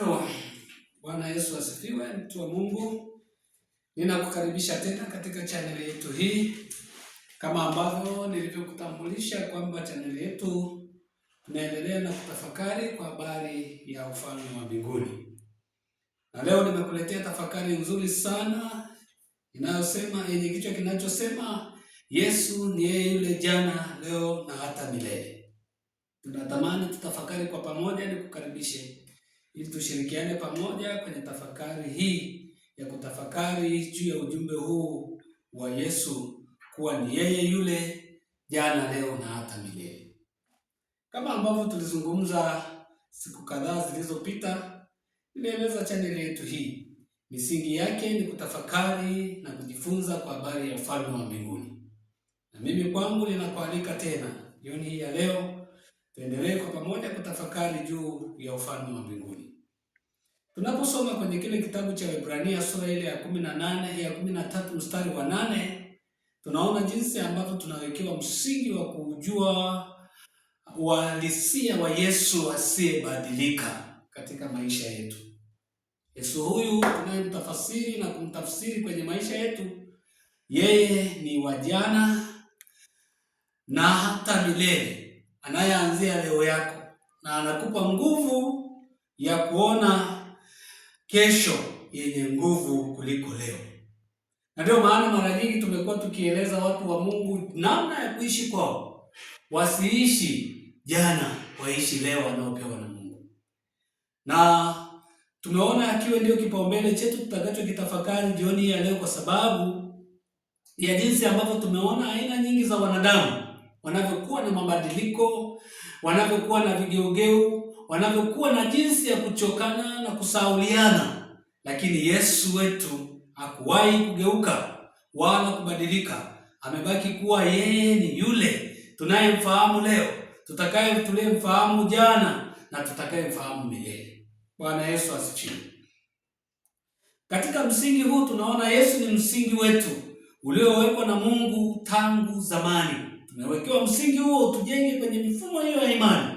Halo, Bwana Yesu asifiwe, mtu wa Mungu. Ninakukaribisha tena katika chaneli yetu hii. Kama ambavyo nilivyokutambulisha kwamba chaneli yetu tunaendelea na kutafakari kwa habari ya ufalme wa mbinguni. Na leo nimekuletea tafakari nzuri sana yenye kichwa kinachosema Yesu ni yeye yule jana, leo na hata milele. Tunatamani tutafakari kwa pamoja, nikukaribishe ili tushirikiane pamoja kwenye tafakari hii ya kutafakari juu ya ujumbe huu wa Yesu kuwa ni yeye yule jana, leo na hata milele. Kama ambavyo tulizungumza siku kadhaa zilizopita, nilieleza chaneli yetu hii misingi yake ni kutafakari na kujifunza kwa habari ya ufalme wa mbinguni. Na mimi kwangu ninakualika tena jioni hii ya leo tuendelee kwa pamoja kutafakari juu ya ufalme wa mbinguni. Tunaposoma kwenye kile kitabu cha Waebrania sura ile ya 13 mstari wa 8, tunaona jinsi ambavyo tunawekewa msingi wa kujua uhalisia wa Yesu asiyebadilika katika maisha yetu. Yesu huyu tunayemtafasiri na kumtafsiri kwenye maisha yetu, yeye ni wa jana na hata milele, anayeanzia leo yako na anakupa nguvu ya kuona kesho yenye nguvu kuliko leo. Na ndio maana mara nyingi tumekuwa tukieleza watu wa Mungu namna ya kuishi kwao. Wasiishi jana, waishi leo wanaopewa na Mungu. Na tumeona akiwa ndio kipaumbele chetu tutakachokitafakari jioni ya leo, kwa sababu ya jinsi ambavyo tumeona aina nyingi za wanadamu wanavyokuwa na mabadiliko, wanavyokuwa na vigeugeu, wanavyokuwa na jinsi ya kuchokana na kusauliana. Lakini Yesu wetu hakuwahi kugeuka wala kubadilika. Amebaki kuwa yeye ni yule tunayemfahamu leo, tuliyemfahamu jana na tutakayemfahamu milele. Bwana Yesu asifiwe. Katika msingi huu tunaona Yesu ni msingi wetu uliowekwa na Mungu tangu zamani. Tumewekewa msingi huo tujenge kwenye mifumo hiyo ya imani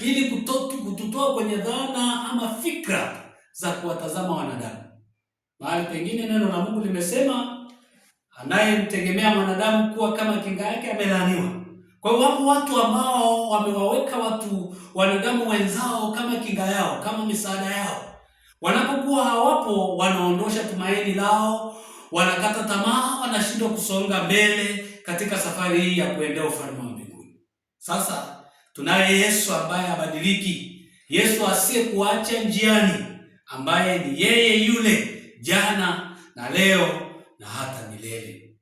ili kututoa kwenye dhana ama fikra za kuwatazama wanadamu. Mahali pengine neno la Mungu limesema anayemtegemea mwanadamu kuwa kama kinga yake amelaaniwa. Kwa hiyo wapo watu ambao wamewaweka wanadamu wenzao kama kinga yao, kama misaada yao. Wanapokuwa hawapo, wanaondosha tumaini lao, wanakata tamaa, wanashindwa kusonga mbele katika safari hii ya kuendea ufalme wa mbinguni. Sasa tunaye Yesu ambaye habadiliki, Yesu asiyekuacha njiani, ambaye ni yeye yule jana na leo na hata milele.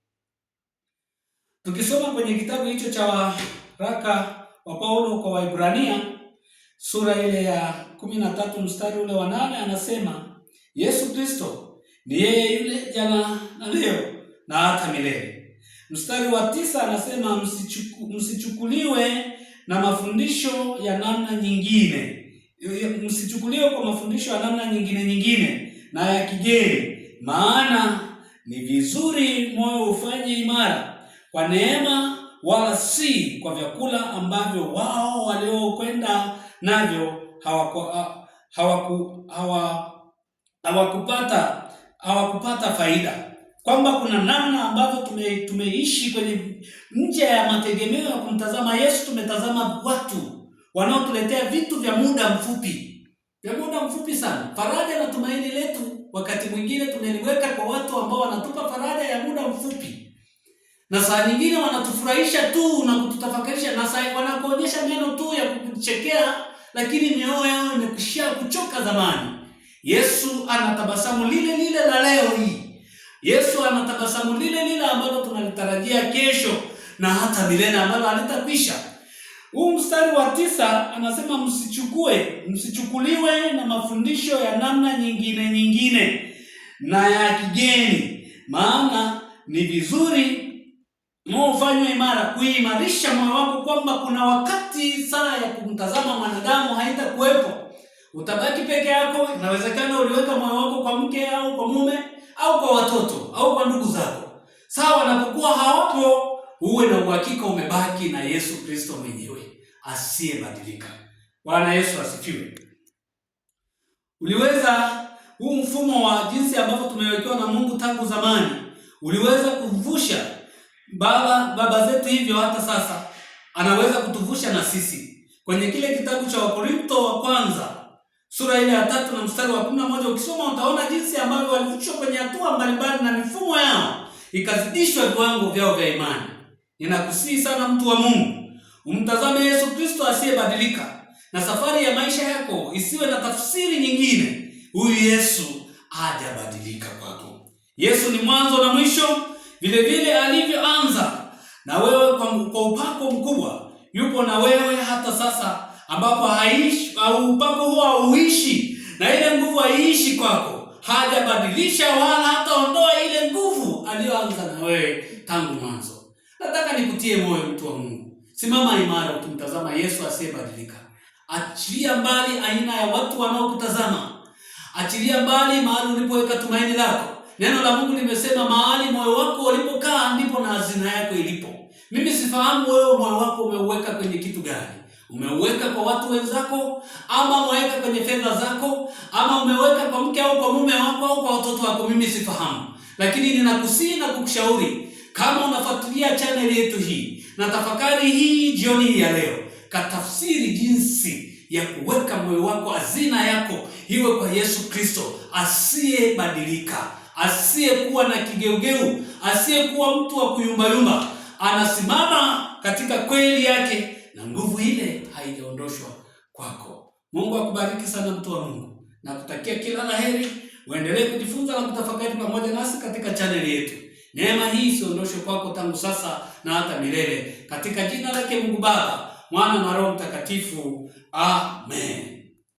Tukisoma kwenye kitabu hicho cha waraka wa Paulo kwa Waebrania sura ile ya 13 mstari ule wa 8, anasema Yesu Kristo ni yeye yule jana na leo na hata milele. Mstari wa 9 anasema msichukuliwe na mafundisho ya namna nyingine. Msichukuliwe kwa mafundisho ya namna nyingine na ya kigeni, maana ni vizuri moyo ufanye imara kwa neema, wala si kwa vyakula ambavyo wao waliokwenda navyo hawakupata faida. Kwamba kuna namna ambavyo tumeishi kwenye nje ya mategemeo ya kumtazama Yesu. Tumetazama watu wanaotuletea vitu vya muda mfupi sana. Faraja na tumaini letu wakati mwingine tunaliweka kwa watu ambao wanatupa faraja ya muda mfupi, na saa nyingine wanatufurahisha tu na kututafakarisha, na saa wanakuonyesha meno tu ya kukuchekea, lakini mioyo yao imekwisha kuchoka zamani. Yesu anatabasamu lile la leo hii. Yesu anatabasamu lile ambalo tunalitarajia kesho na hata milele, ambalo halitakwisha. Huu mstari wa 9 anasema msichukuliwe na mafundisho ya namna nyingine na ya kigeni, maana ni vizuri moyo ufanywe imara, kuimarisha moyo wako, kwamba kuna wakati saa ya kumtazama mwanadamu haitakuwepo. Utabaki peke yako. Inawezekana uliweka moyo wako kwa mke au kwa mume au kwa watoto au kwa ndugu zako. Sawa, wanapokuwa hawapo, uwe na uhakika umebaki na Yesu Kristo mwenyewe asiyebadilika. Bwana Yesu asifiwe. huu mfumo wa jinsi ambavyo tumewekewa na Mungu tangu zamani uliweza kuvusha baba zetu, hivyo hata sasa anaweza kutuvusha na sisi. Kwenye kile kitabu cha Wakorintho wa kwanza sura ile ya 3 na mstari wa 11, ukisoma utaona jinsi ambavyo walivushwa kwenye hatua mbalimbali na mifumo yao ikazidishwa viwango vyao vya imani. Ninakusihi sana mtu wa Mungu, umtazame Yesu Kristo asiyebadilika, na safari ya maisha yako isiwe na tafsiri nyingine. Huyu Yesu hajabadilika kwako. Yesu ni mwanzo na mwisho. Vile vile alivyoanza na wewe kwa upako mkubwa, yupo na wewe hata sasa, ambapo haishi au upako huo hauishi na ile nguvu haiishi kwako. Hajabadilisha wala hataondoa ile nguvu aliyoanza na wewe tangu mwanzo. Nataka nikutie moyo mtu wa Mungu. Simama imara ukimtazama Yesu asiyebadilika. Achilia mbali aina ya watu wanaokutazama. Achilia mbali mahali ulipoweka tumaini lako. Neno la Mungu limesema mahali moyo wako ulipokaa ndipo na hazina yako ilipo. Mimi sifahamu wewe moyo wako umeuweka kwenye kitu gani. Umeuweka kwa watu wenzako, ama umeweka kwenye fedha zako, ama umeweka kwa mke au kwa mume wako au kwa watoto wako, mimi sifahamu. Lakini ninakusihi na kukushauri, kama unafuatilia channel yetu hii na tafakari hii jioni ya leo, katafsiri jinsi ya kuweka moyo wako, hazina yako iwe kwa Yesu Kristo asiyebadilika, asiyekuwa na kigeugeu, asiyekuwa mtu wa kuyumbayumba. Anasimama katika kweli yake na nguvu ile haijaondoshwa kwako. Mungu akubariki sana mtu wa Mungu, na kutakia kila laheri. Uendelee kujifunza na kutafakari pamoja nasi katika channel yetu. Neema hii isiondoshwe kwako tangu sasa na hata milele, katika jina lake Mungu Baba, Mwana na Roho Mtakatifu. Amen.